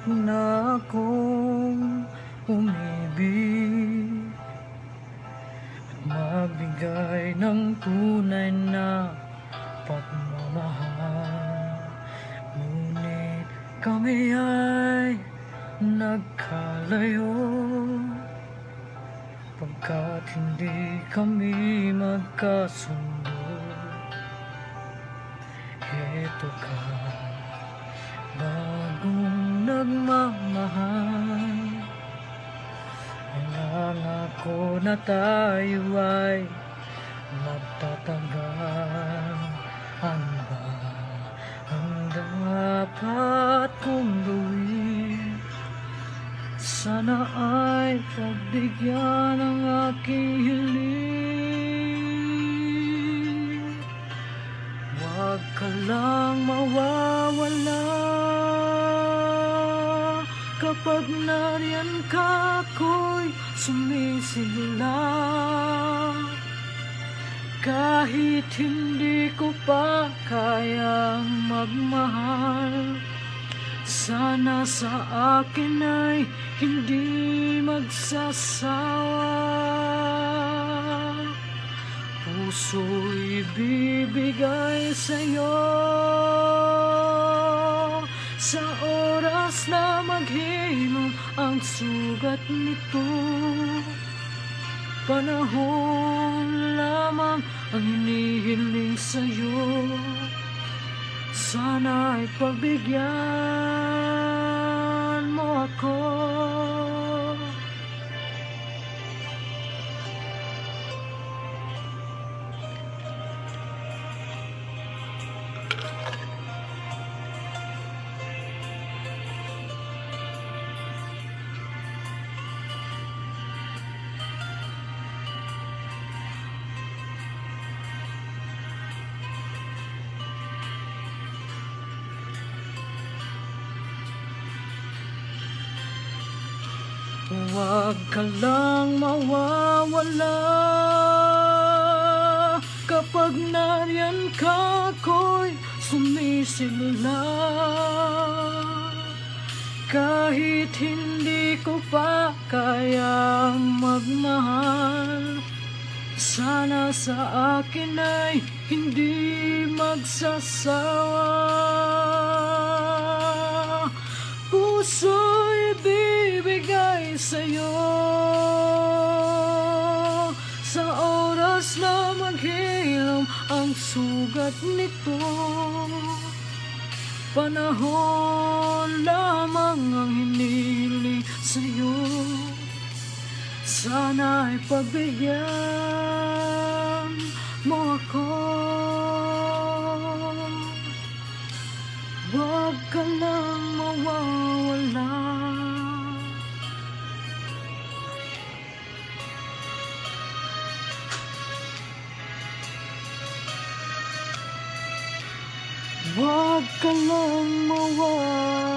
na akong umibig at magbigay ng tunay na pagmamahal. Ngunit kami ay nagkalayo pagkat hindi kami magkasundo. Heto ka, bagong nagmamahal. Nangako na tayo ay magtatagal. Ano ba ang dapat kong gawin? Sana ay pagbigyan ang aking hiling. Huwag ka lang mawawala kapag nariyan ka, ako'y sumisigla. Kahit hindi ko pa kayang magmahal, sana sa akin ay hindi magsasawa. Puso'y bibigay sa'yo sa oras na maghimong ang sugat nito. Panahon lamang ang hinihiling sa'yo. Sana ay pagbigyan mo ako. Huwag ka lang mawawala kapag nariyan ka, ako'y sumisigla. Kahit hindi ko pa kayang magmahal, sana sa akin ay hindi magsasawa. Puso'y bibigay sa'yo sa oras na maghilom ang sugat nito. Panahon lamang ang hinihiling sa'yo. Sana ay pagbigyan mo ako. Huwag ka lang mawawala. Huwag ka lang mawawala.